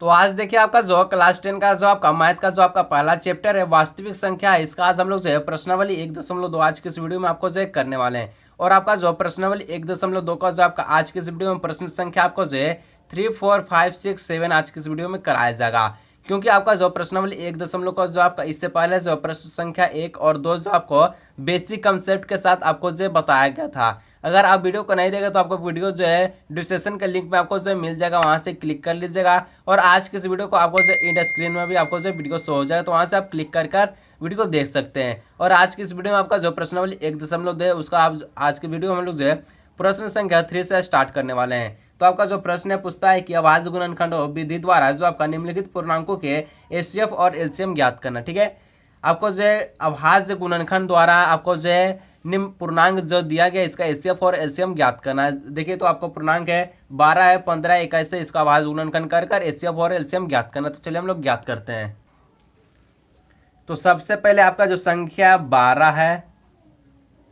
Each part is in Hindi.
तो आज देखिए आपका जो क्लास 10 का जो आपका मैथ का जो आपका पहला चैप्टर है वास्तविक संख्या है, इसका आज हम लोग जो है प्रश्नावली 1.2 आज की इस वीडियो में आपको जो है करने वाले हैं। और आपका जो प्रश्नावली 1.2 का जो आपका आज की इस वीडियो में प्रश्न संख्या आपको जो है 3, 4, 5, 6, 7 आज की इस वीडियो में कराया जाएगा। क्योंकि आपका जो प्रश्नावली 1 का जो आपका इससे पहले जो प्रश्न संख्या 1 और 2 जो आपको बेसिक कंसेप्ट के साथ आपको जो बताया गया था। अगर आप वीडियो को नहीं देंगे तो आपको वीडियो जो है डिस्क्रिप्शन के लिंक में आपको जो मिल जाएगा, वहां से क्लिक कर लीजिएगा। और आज के इस वीडियो को आपको जो इंड स्क्रीन में भी आपको जो वीडियो शो हो जाएगा, तो वहां से आप क्लिक कर वीडियो को देख सकते हैं। और आज की इस वीडियो में आपका जो प्रश्नावली 1.2 उसका आप आज की वीडियो में हम लोग जो है प्रश्न संख्या 3 से स्टार्ट करने वाले हैं। तो आपका जो प्रश्न है पूछता है कि अभाज्य गुणनखंड विधि द्वारा जो आपका निम्नलिखित पूर्णांकों के एचसीएफ और एलसीएम ज्ञात करना। ठीक है, आपको जो है अभाज्य गुणनखंड द्वारा आपको जो है निम्न पूर्णांक जो दिया गया इसका एचसीएफ और एलसीएम ज्ञात करना है। देखिए तो आपको पूर्णांक है 12 है, 15, 21 से इसका अभाज्य गुणनखंड कर एचसीएफ और एलसीएम ज्ञात करना। तो चलिए हम लोग ज्ञात करते हैं। तो सबसे पहले आपका जो संख्या 12 है,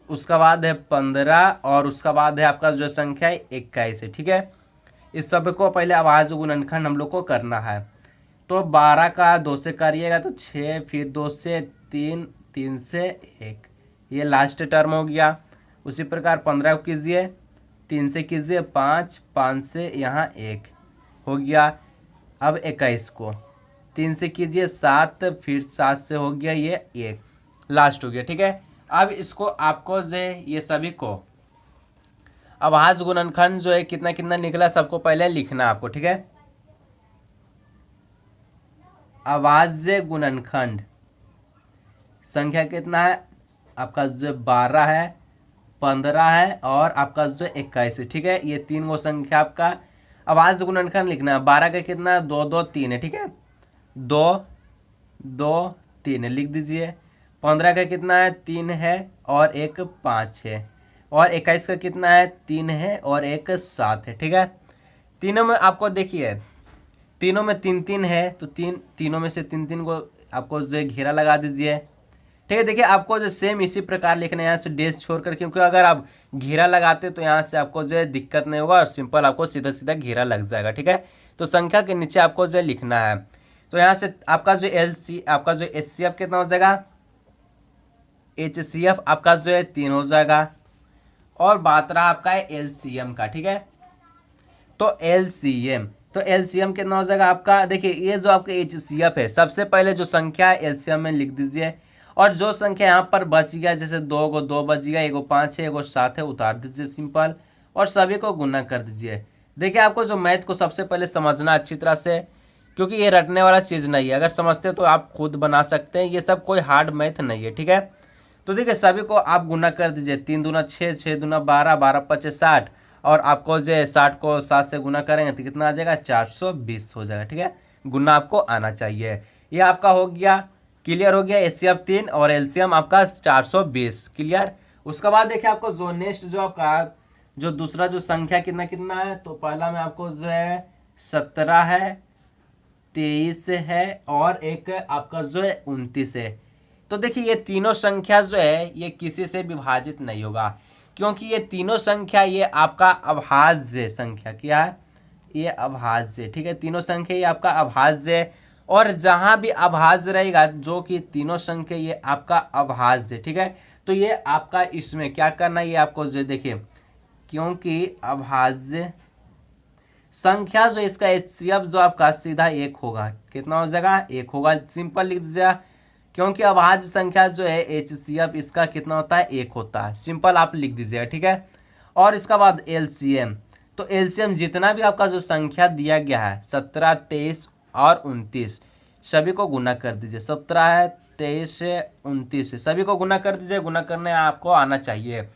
उसका बाद है 15 और उसका बाद है आपका जो संख्या 21 है। ठीक है, इस सब को पहले अभाज्य गुणनखंड हम लोग को करना है। तो 12 का 2 से करिएगा तो 6, फिर 2 से 3, 3 से 1, ये लास्ट टर्म हो गया। उसी प्रकार 15 को कीजिए, 3 से कीजिए 5, 5 से यहाँ 1 हो गया। अब 21 को 3 से कीजिए 7, फिर 7 से हो गया ये 1, लास्ट हो गया। ठीक है, अब इसको आपको जो ये सभी को अभाज्य गुणनखंड जो है कितना कितना निकला सबको पहले लिखना आपको। ठीक है, अभाज्य गुणनखंड संख्या कितना है आपका जो 12 है, 15 है और आपका जो 21 है। ठीक है, ये तीन वो संख्या आपका अभाज्य गुणनखंड लिखना है। 12 का कितना है 2, 2, 3 है। ठीक है, 2, 2, 3 लिख दीजिए। 15 का कितना है 3 है और एक 5 है। और 21 का कितना है 3 है और एक 7 है। ठीक है, तीनों में आपको देखिए तीनों में 3, 3 है, तो तीनों में से 3, 3 को आपको जो घेरा लगा दीजिए। ठीक है, देखिए आपको जो सेम इसी प्रकार लिखना है, यहाँ से डेश छोड़कर, क्योंकि अगर आप घेरा लगाते तो यहाँ से आपको जो है दिक्कत नहीं होगा और सिंपल आपको सीधा सीधा घेरा लग जाएगा। ठीक है, तो संख्या के नीचे आपको जो लिखना है। तो यहाँ से आपका जो आपका जो एचसीएफ कितना हो जाएगा, एचसीएफ आपका जो है 3 हो जाएगा। और बात रहा आपका है एलसीएम का। ठीक है, तो एलसीएम कितना हो जाएगा आपका, देखिए ये जो आपका एचसीएफ है सबसे पहले जो संख्या है एलसीएम में लिख दीजिए। और जो संख्या यहाँ पर बच गया, जैसे 2 को 2 बच गया, 1 को 5 है, 1 को 7 है, उतार दीजिए सिंपल और सभी को गुना कर दीजिए। देखिए आपको जो मैथ को सबसे पहले समझना अच्छी तरह से, क्योंकि ये रटने वाला चीज़ नहीं है। अगर समझते तो आप खुद बना सकते हैं, ये सब कोई हार्ड मैथ नहीं है। ठीक है, तो देखिए सभी को आप गुना कर दीजिए। 3 दूना 6, 6 दूना 12, 12 पचे 60 और आपको जो है 60 को 7 से गुना करेंगे तो कितना आ जाएगा 420 हो जाएगा। ठीक है, गुना आपको आना चाहिए। ये आपका हो गया, क्लियर हो गया। एचसीएफ 3 और एलसीएम आपका 420, क्लियर। उसके बाद देखिए आपको जो नेक्स्ट जो आपका जो दूसरा जो संख्या कितना कितना है, तो पहला में आपको जो है 17 है, 23 है और एक आपका जो है 29 है। तो देखिए ये तीनों संख्या जो है ये किसी से विभाजित नहीं होगा, क्योंकि ये तीनों संख्या ये आपका अभाज्य संख्या क्या है, ये अभाज्य। ठीक है, तीनों संख्या ये आपका अभाज्य। और जहां भी अभाज्य रहेगा, जो कि तीनों संख्या ये आपका अभाज्य। ठीक है, तो ये आपका इसमें क्या करना है, ये आपको जो देखिए, क्योंकि अभाज्य संख्या जो इसका एचसीएफ जो आपका सीधा 1 होगा, कितना हो जाएगा 1 होगा, सिंपल लिख दीजिएगा। क्योंकि अभाज्य संख्या जो है एचसीएफ इसका कितना होता है 1 होता है, सिंपल आप लिख दीजिएगा। ठीक है, और इसका बाद एलसीएम, तो एलसीएम जितना भी आपका जो संख्या दिया गया है 17, 23 और 29 सभी को गुना कर दीजिए। 17 है, 23 है, 29 है, सभी को गुना कर दीजिए। गुना करने आपको आना चाहिए।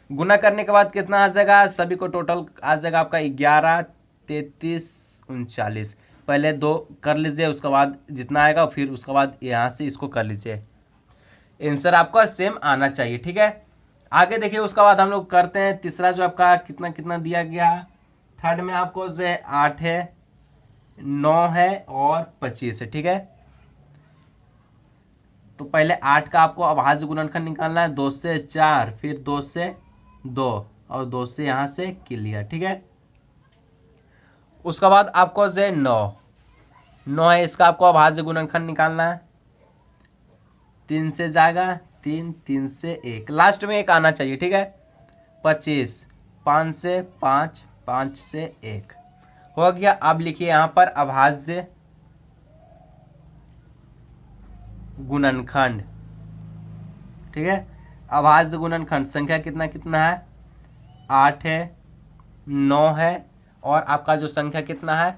गुना करने के बाद कितना आ जाएगा, सभी को टोटल आ जाएगा आपका 11, 33, 39। पहले 2 कर लीजिए, उसके बाद जितना आएगा फिर उसके बाद यहाँ से इसको कर लीजिए। आंसर आपका सेम आना चाहिए। ठीक है, आगे देखिए उसके बाद हम लोग करते हैं तीसरा जो आपका कितना कितना दिया गया। थर्ड में आपको जो है 8 है, 9 है और 25 है। ठीक है, तो पहले 8 का आपको अभाज्य गुणनखंड निकालना है। 2 से 4, फिर 2 से 2 और 2 से यहाँ से क्लियर। ठीक है, उसके बाद आपको जो है 9, 9 है, इसका आपको अभाज्य गुणनखंड निकालना है। 3 से जाएगा 3, 3 से 1, लास्ट में 1 आना चाहिए, ठीक है। 25, 5 से 5, 5 से 1 हो गया। अब लिखिए यहाँ पर अभाज्य गुणनखंड, ठीक है। अभाज्य गुणनखंड संख्या कितना कितना है, 8 है, 9 है, और आपका जो संख्या कितना है,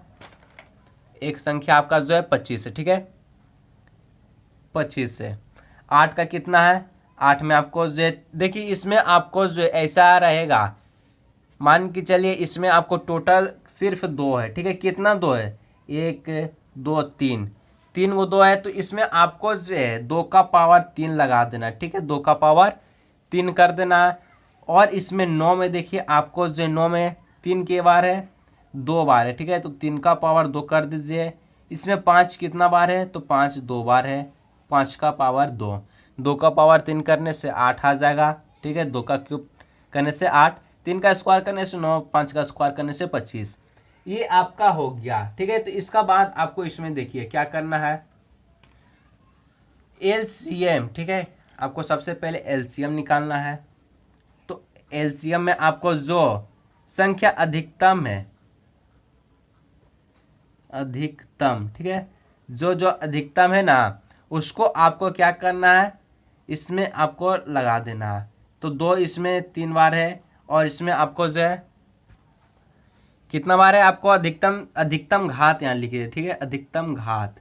एक संख्या आपका जो है 25 है, ठीक है। 25 है, 8 का कितना है, 8 में आपको जो है, देखिए इसमें आपको जो ऐसा रहेगा, मान के चलिए इसमें आपको टोटल सिर्फ 2 है, ठीक है। कितना 2 है, 1 2 3, 3 वो 2 है, तो इसमें आपको जो है 2 का पावर 3 लगा देना, ठीक है। 2 का पावर 3 कर देना। और इसमें 9 में देखिए आपको जो 9 में 3 के बार है, 2 बार है, ठीक है। तो 3 का पावर 2 कर दीजिए। इसमें 5 कितना बार है, तो 5 2 बार है, 5 का पावर 2, 2 का पावर 3 करने से 8 आ जाएगा, ठीक है। 2 का क्यूब करने से 8, 3 का स्क्वायर करने से 9, 5 का स्क्वायर करने से 25। ये आपका हो गया, ठीक है। तो इसका बाद आपको इसमें देखिए क्या करना है, एलसीएम, ठीक है। आपको सबसे पहले एलसीएम निकालना है। तो एलसीएम में आपको जो संख्या अधिकतम है, अधिकतम, ठीक है, जो जो अधिकतम है ना, उसको आपको क्या करना है, इसमें आपको लगा देना है। तो 2 इसमें 3 बार है, और इसमें आपको जो है कितना बार है, आपको अधिकतम, अधिकतम घात यहाँ लिखिए, ठीक है, अधिकतम घात।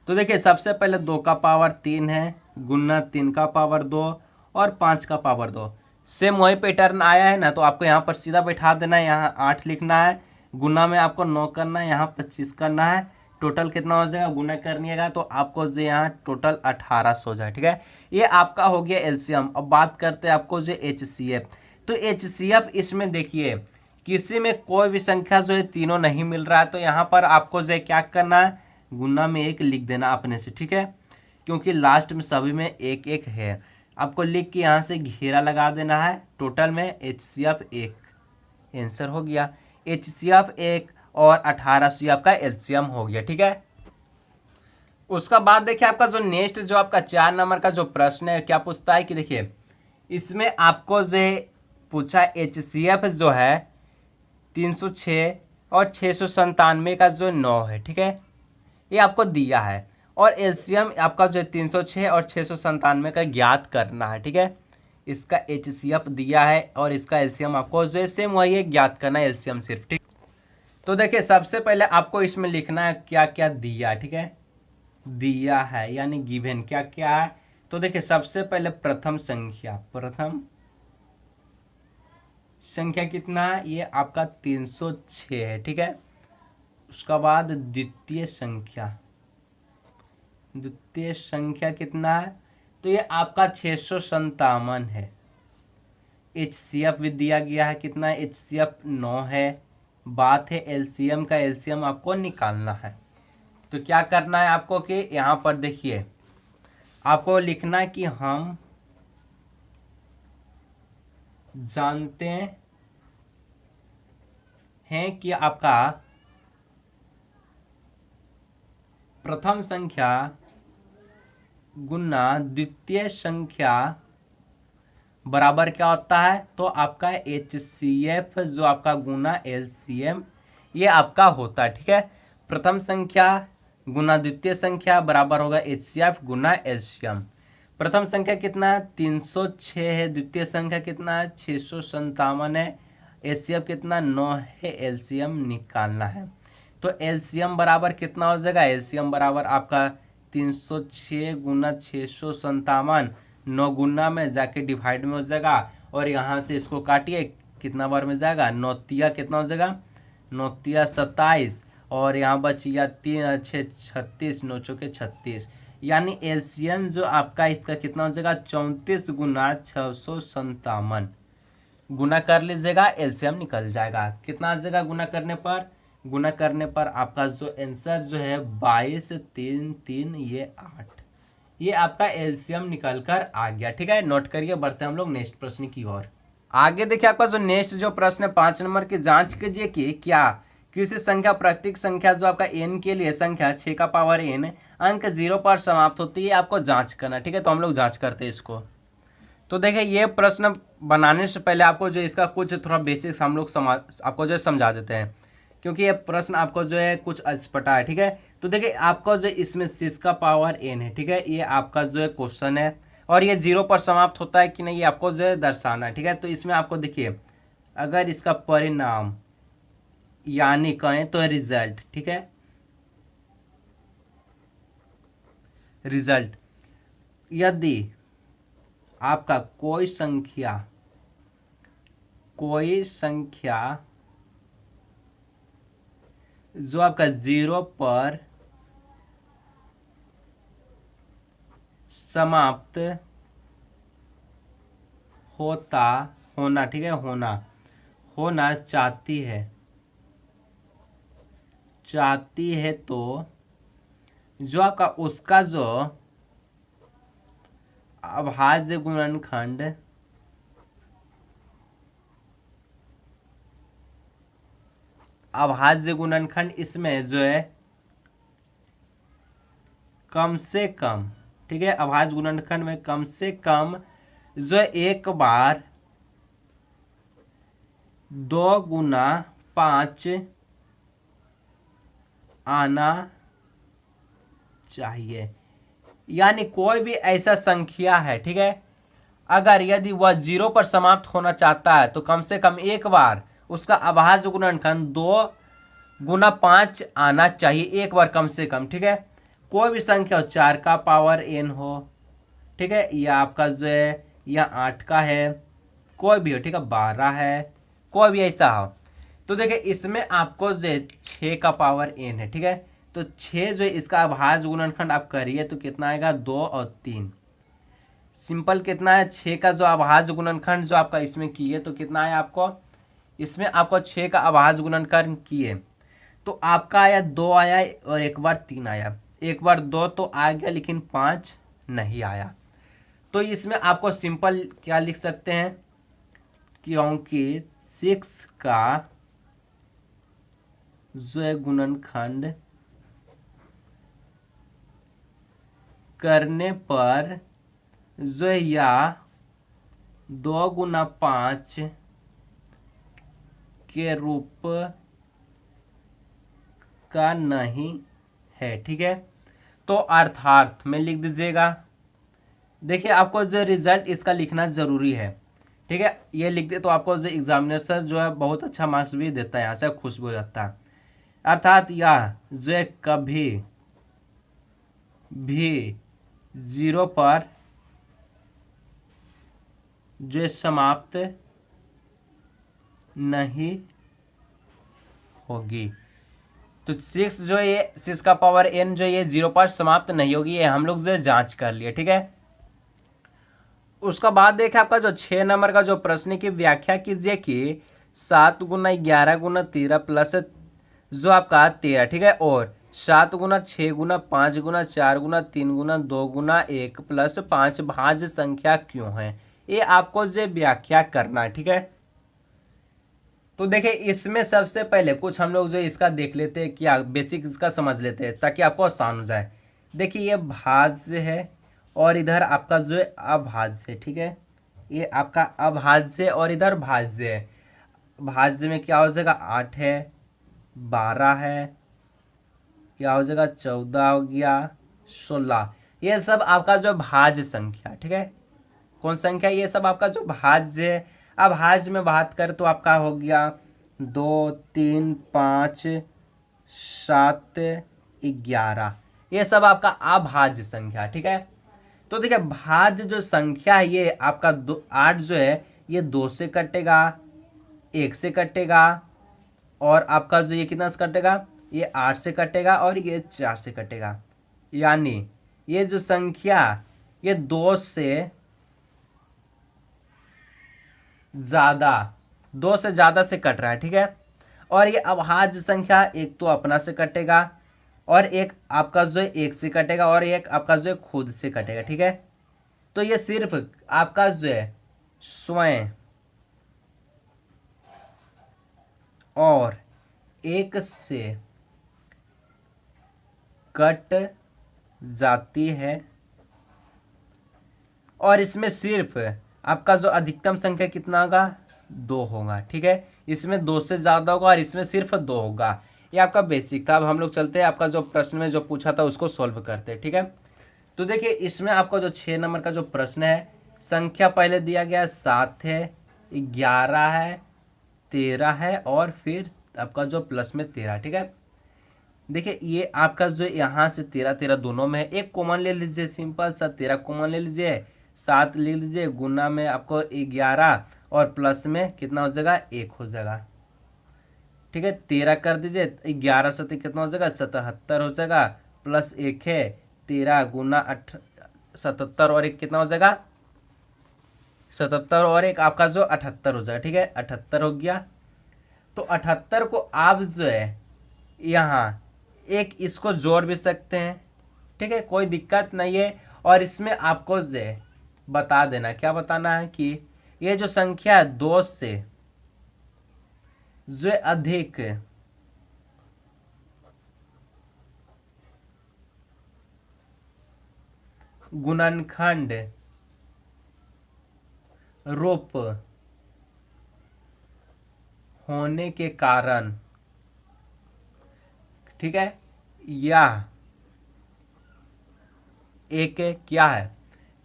तो देखिए सबसे पहले 2 का पावर 3 है, गुना 3 का पावर 2 और 5 का पावर 2। सेम वही पैटर्न आया है ना, तो आपको यहाँ पर सीधा बैठा देना है, यहाँ 8 लिखना है, गुना में आपको 9 करना है, यहाँ 25 करना है, टोटल कितना हो जाएगा, गुना करनिएगा तो आपको जो यहाँ टोटल 1800 हो जाए, ठीक है। ये आपका हो गया एलसीएम। अब बात करते हैं आपको जो एचसीएफ। तो एचसीएफ इसमें देखिए किसी में कोई भी संख्या जो है तीनों नहीं मिल रहा है, तो यहाँ पर आपको जो है क्या करना है, गुना में 1 लिख देना अपने से, ठीक है, क्योंकि लास्ट में सभी में 1 1 है। आपको लिख के यहाँ से घेरा लगा देना है। टोटल में एचसीएफ 1 आंसर हो गया। एचसीएफ 1 और 1800 आपका एलसीएम हो गया, ठीक है। उसका बाद देखिए आपका जो नेक्स्ट जो आपका 4 नंबर का जो प्रश्न है, क्या पूछता है कि देखिए इसमें आपको जो पूछा एचसीएफ जो है 306 और 697 का जो 9 है, ठीक है, ये आपको दिया है। और एलसीएम आपका जो 306 और 697 का ज्ञात करना है, ठीक है। इसका एचसीएफ दिया है और इसका एलसीएम आपको जो सेम वही है, ज्ञात करना है एलसीएम सिर्फ, ठीक। तो देखिए सबसे पहले आपको इसमें लिखना है क्या क्या दिया, ठीक है, दिया है यानी गिवन क्या क्या है। तो देखिए सबसे पहले प्रथम संख्या, प्रथम संख्या कितना है, ये आपका 306 है, ठीक है। उसका बाद द्वितीय संख्या, द्वितीय संख्या कितना है, तो ये आपका 657 है। एचसीएफ भी दिया गया है, कितना है, एचसीएफ 9 है। बात है एलसीएम का, एलसीएम आपको निकालना है। तो क्या करना है आपको कि यहाँ पर देखिए आपको लिखना है कि हम जानते हैं कि आपका प्रथम संख्या गुना द्वितीय संख्या बराबर क्या होता है, तो आपका एचसीएफ जो आपका गुना एलसीएम ये आपका होता है, ठीक है। प्रथम संख्या गुना द्वितीय संख्या बराबर होगा एचसीएफ गुना एलसीएम। प्रथम संख्या कितना है, 306 है, द्वितीय संख्या कितना है, 657 है, एचसीएफ कितना 9 है, एलसीएम निकालना है। तो एलसीएम बराबर कितना हो जाएगा, एलसीएम बराबर आपका 306 गुना 657, 9 गुना में जाके डिवाइड में हो जाएगा, और यहाँ से इसको काटिए कितना बार में जाएगा, 9 तिया कितना हो जाएगा, 9 तिया 27, और यहाँ बचिया 3 6 36, 9 चौके 36, यानी एलसीएम जो आपका इसका कितना हो जाएगा, 34 गुना 657 गुना कर लीजिएगा, एलसीएम निकल जाएगा। कितना आ जाएगा गुना करने पर, गुना करने पर आपका जो आंसर जो है 22 3 3 ये 8, ये आपका एलसीएम निकल कर आ गया, ठीक है। नोट करिए, बढ़ते हम लोग नेक्स्ट प्रश्न की ओर। आगे देखिए आपका जो नेक्स्ट जो प्रश्न है 5 नंबर की, जांच कीजिए कि क्या किसी संख्या प्रत्येक संख्या जो आपका n के लिए संख्या 6 का पावर n अंक 0 पर समाप्त होती है, आपको जांच करना। ठीक है, तो हम लोग जांच करते हैं इसको। तो देखिए ये प्रश्न बनाने से पहले आपको जो इसका कुछ थोड़ा बेसिक्स हम लोग आपको जो समझा देते हैं, क्योंकि ये प्रश्न आपको जो है कुछ अचपटा है। ठीक है, तो देखिए आपको जो इसमें 6 का पावर n है, ठीक है, ये आपका जो है क्वेश्चन है, और ये 0 पर समाप्त होता है कि नहीं ये आपको जो है दर्शाना है। ठीक है, तो इसमें आपको देखिए अगर इसका परिणाम यानी कहें तो रिजल्ट, ठीक है, रिजल्ट, यदि आपका कोई संख्या जो आपका 0 पर समाप्त होना, ठीक है, होना चाहती है तो जो आपका उसका जो अभाज्य गुणनखंड इसमें जो है कम से कम, ठीक है, अभाज्य गुणनखंड में कम से कम जो है एक बार 2 गुना 5 आना चाहिए। यानी कोई भी ऐसा संख्या है, ठीक है, अगर यदि वह 0 पर समाप्त होना चाहता है तो कम से कम एक बार उसका अभाज्य गुणनखंड 2 गुना 5 आना चाहिए, एक बार कम से कम। ठीक है, कोई भी संख्या हो, 4 का पावर n हो, ठीक है, या आपका जो है या 8 का है, कोई भी हो, ठीक है, 12 है, कोई भी ऐसा हो। तो देखिए इसमें आपको जो 6 का पावर n है, ठीक है, तो 6 जो इसका अभाज्य गुणनखंड आप करिए तो कितना आएगा, 2 और 3। सिंपल कितना है, 6 का जो अभाज्य गुणनखंड जो आपका इसमें किए तो कितना आया आपको, इसमें आपको 6 का अभाज्य गुणनखंड किए तो आपका आया 2 आया, और एक बार 3 आया, एक बार 2 तो आ गया लेकिन 5 नहीं आया। तो इसमें आपको सिंपल क्या लिख सकते हैं, क्योंकि 6 का जो है गुणनखंड करने पर जो है या 2 गुना 5 के रूप का नहीं है। ठीक है, तो अर्थात में लिख दीजिएगा। देखिए आपको जो रिजल्ट इसका लिखना जरूरी है, ठीक है, ये लिख दे तो आपको जो एग्जामिनर सर जो है बहुत अच्छा मार्क्स भी देता है, यहाँ से खुश हो जाता है। अर्थात यह जो है कभी भी 0 पर जो समाप्त नहीं होगी। तो 6 जो है ये 6 का पावर n जो ये 0 पर समाप्त नहीं होगी, ये हम लोग जो जांच कर लिए। ठीक है, उसका बाद देखें आपका जो 6 नंबर का जो प्रश्न की व्याख्या कीजिए कि 7 गुना 11 गुना 13 प्लस जो आपका 13, ठीक है, और 7 गुना 6 गुना 5 गुना 4 गुना 3 गुना 2 गुना 1 प्लस 5 भाज्य संख्या क्यों है, ये आपको जो व्याख्या करना है। ठीक है, तो देखिए इसमें सबसे पहले कुछ हम लोग जो इसका देख लेते हैं, क्या बेसिक इसका समझ लेते हैं ताकि आपको आसान हो जाए। देखिए ये भाज्य है और इधर आपका जो है अभाज्य है। ठीक है, ये आपका अभाज्य और इधर भाज्य है। भाज्य में क्या हो जाएगा, 8 है, 12 है, क्या हो जाएगा, 14 हो गया, 16, ये सब आपका जो भाज्य संख्या। ठीक है, कौन संख्या, ये सब आपका जो भाज्य है। अब भाज्य में बात करें तो आपका हो गया 2 3 5 7 11, ये सब आपका अभाज्य संख्या। ठीक है, तो देखिए भाज्य जो संख्या है ये आपका 8 जो है ये 2 से कटेगा, 1 से कटेगा, और आपका जो ये कितना से कटेगा, ये 8 से कटेगा, और ये 4 से कटेगा। यानी ये जो संख्या ये 2 से ज़्यादा से कट रहा है। ठीक है, और ये अभाज्य संख्या एक तो अपना से कटेगा, और एक आपका जो है 1 से कटेगा, और एक आपका जो है खुद से कटेगा। ठीक है, तो ये सिर्फ आपका जो है स्वयं और एक से कट जाती है और इसमें सिर्फ आपका जो अधिकतम संख्या कितना होगा, 2 होगा। ठीक है, इसमें 2 से ज़्यादा होगा और इसमें सिर्फ 2 होगा। ये आपका बेसिक था। अब हम लोग चलते हैं आपका जो प्रश्न में जो पूछा था उसको सॉल्व करते हैं। ठीक है, तो देखिए इसमें आपका जो 6 नंबर का जो प्रश्न है, संख्या पहले दिया गया 7 है, 11 है, 13 है और फिर आपका जो प्लस में 13। ठीक है, देखिए ये आपका जो यहाँ से 13 13 दोनों में है, एक कॉमन ले लीजिए, सिंपल सा 13 कॉमन ले लीजिए, 7 ले लीजिए, गुना में आपको 11 और प्लस में कितना हो जाएगा, 1 हो जाएगा। ठीक है, 13 कर दीजिए, 11 से कितना हो जाएगा, 77 हो जाएगा, प्लस 1 है, 13 गुना 77 और 1 कितना हो जाएगा, 77 और 1 आपका जो 78 हो जाएगा। ठीक है, 78 हो गया। तो 78 को आप जो है यहाँ एक इसको जोड़ भी सकते हैं। ठीक है, कोई दिक्कत नहीं है। और इसमें आपको जो है बता देना, क्या बताना है कि ये जो संख्या है 2 से जो अधिक गुणनखंड रूप होने के कारण, ठीक है, यह एक क्या है,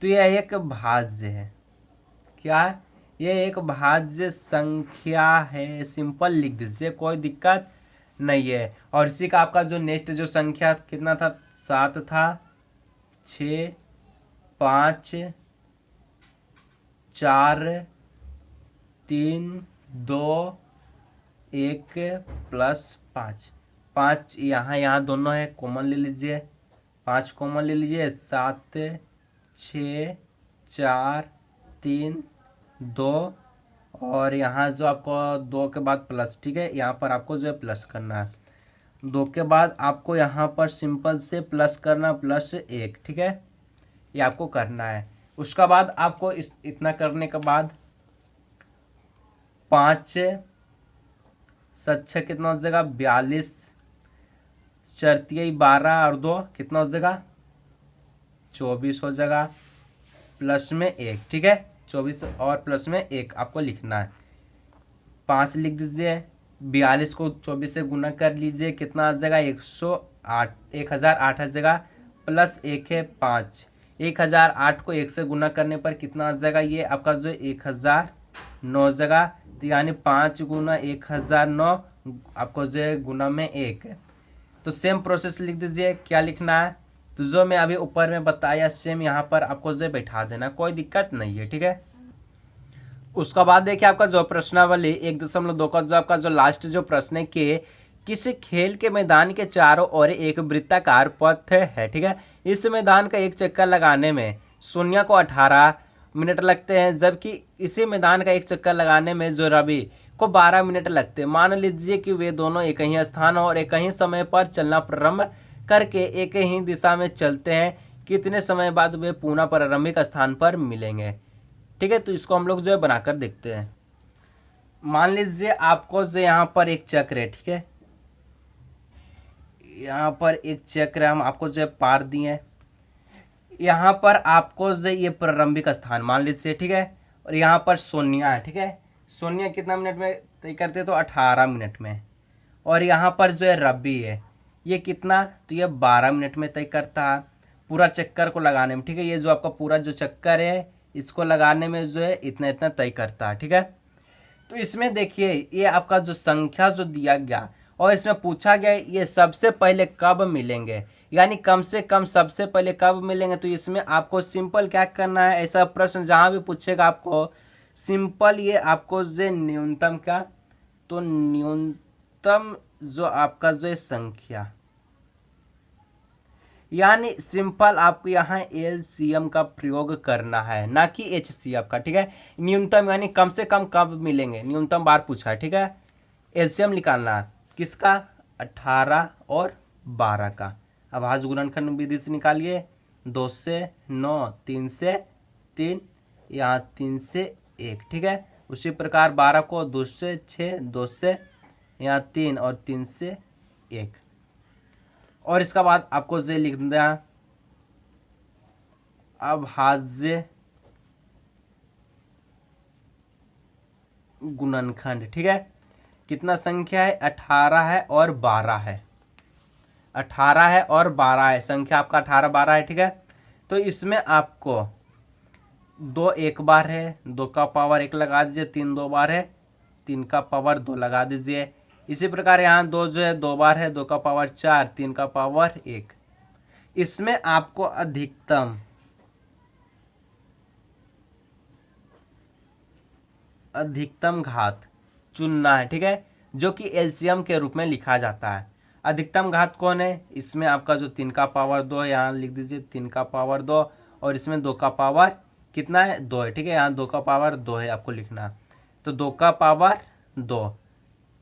तो यह एक भाज्य है। क्या है, यह एक भाज्य संख्या है। सिंपल लिख दीजिए, कोई दिक्कत नहीं है। और इसी का आपका जो नेक्स्ट जो संख्या कितना था, 7 था, 6 5 4 3 2 1 प्लस 5, 5 यहाँ दोनों है, कॉमन ले लीजिए, 5 कॉमन ले लीजिए, 7 6 4 3 2 और यहाँ जो आपको 2 के बाद प्लस। ठीक है, यहाँ पर आपको जो है प्लस करना है, 2 के बाद आपको यहाँ पर सिंपल से प्लस करना, प्लस 1। ठीक है, ये आपको करना है। उसका बाद आपको इतना करने के बाद 5 7 6 कितना हो जाएगा, 42, 4 12 और 2 कितना हो जाएगा, 24 हो जाएगा, प्लस में 1। ठीक है, 24 और प्लस में 1 आपको लिखना है। 5 लिख दीजिए, 42 को 24 से गुना कर लीजिए, कितना आ जाएगा, 108, 1008 आ जाएगा, प्लस 1 है 5, 1008 को 1 से गुना करने पर कितना आ जाएगा, ये आपका जो 1009 जगह, तो यानी 5 गुना 1009 आपको जो है गुना में 1। तो सेम प्रोसेस लिख दीजिए, क्या लिखना है, तो जो मैं अभी ऊपर में बताया सेम यहाँ पर आपको जो बैठा देना, कोई दिक्कत नहीं है। ठीक है, उसका बाद देखिए आपका जो प्रश्नावली 1.2 का जो आपका जो लास्ट जो प्रश्न है कि किसी खेल के मैदान के चारों ओर एक वृत्ताकार पथ है। ठीक है, इस मैदान का एक चक्कर लगाने में शून्य को 18 मिनट लगते हैं, जबकि इसी मैदान का एक चक्कर लगाने में जो रवि को 12 मिनट लगते हैं। मान लीजिए कि वे दोनों एक ही स्थान और एक ही समय पर चलना प्रारंभ करके एक ही दिशा में चलते हैं, कितने समय बाद वे पुनः प्रारंभिक स्थान पर मिलेंगे। ठीक है, तो इसको हम लोग जो है बनाकर देखते हैं। मान लीजिए आपको जो यहाँ पर एक चक्र है, ठीक है, यहाँ पर एक चक्र हम आपको जो है पार दिए, यहाँ पर आपको जो ये प्रारंभिक स्थान मान लीजिए। ठीक है, और यहाँ पर शून्य है। ठीक है, शून्य कितना मिनट में तय करते, तो 18 मिनट में। और यहाँ पर जो है रवि है, ये कितना, तो ये 12 मिनट में तय करता है पूरा चक्कर को लगाने में। ठीक है, ये जो आपका पूरा जो चक्कर है इसको लगाने में जो है इतना इतना तय करता है। ठीक है, तो इसमें देखिए ये आपका जो संख्या जो दिया गया और इसमें पूछा गया ये सबसे पहले कब मिलेंगे, यानी कम से कम सबसे पहले कब मिलेंगे। तो इसमें आपको सिंपल क्या करना है, ऐसा प्रश्न जहाँ भी पूछेगा आपको सिंपल ये आपको जो न्यूनतम क्या, तो न्यूनतम जो आपका जो संख्या, यानी सिंपल आपको यहाँ एलसीएम का प्रयोग करना है, ना कि एचसीएफ का। ठीक है, न्यूनतम यानी कम से कम कब मिलेंगे, न्यूनतम बार पूछा है। ठीक है, एलसीएम निकालना है किसका, 18 और 12 का। अब आज गुणनखंड विधि से निकालिए, 2 से 9, 3 से 3, यहाँ 3 से 1। ठीक है, उसी प्रकार 12 को 2 से 6, 2 से यहाँ 3 और 3 से 1। और इसका बाद आपको जो लिख देना अभाज्य गुणनखंड। ठीक है, कितना संख्या है? 18 है और 12 है। 18 है और 12 है, संख्या आपका 18 12 है। ठीक है, तो इसमें आपको 2 एक बार है, 2 का पावर 1 लगा दीजिए, 3 2 बार है, 3 का पावर 2 लगा दीजिए। इसी प्रकार यहाँ 2 जो है 2 बार है, 2 का पावर 4, 3 का पावर 1। इसमें आपको अधिकतम घात चुनना है। ठीक है, जो कि एलसीएम के रूप में लिखा जाता है। अधिकतम घात कौन है? इसमें आपका जो 3 का पावर 2 है, यहाँ लिख दीजिए 3 का पावर 2, और इसमें 2 का पावर कितना है? 2 है। ठीक है, यहाँ 2 का पावर 2 है आपको लिखना, तो 2 का पावर 2,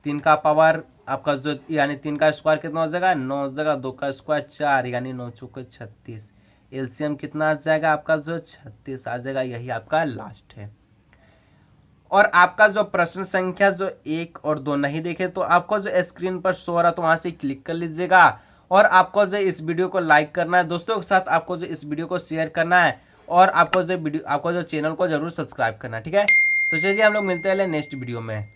3 का पावर आपका जो यानी 3 का स्क्वायर कितना हो जाएगा? 9 हो जाएगा, 2 का स्क्वायर 4 यानी 9 चौके 36। एलसीएम कितना आ जाएगा आपका? जो 36 आ जाएगा। यही आपका लास्ट है। और आपका जो प्रश्न संख्या जो 1 और 2 नहीं देखे तो आपको जो स्क्रीन पर शो हो रहा है तो वहां से क्लिक कर लीजिएगा। और आपको जो इस वीडियो को लाइक करना है, दोस्तों के साथ आपको जो इस वीडियो को शेयर करना है, और आपको जो चैनल को जरूर सब्सक्राइब करना है। ठीक है, तो चलिए हम लोग मिलते हैं नेक्स्ट वीडियो में।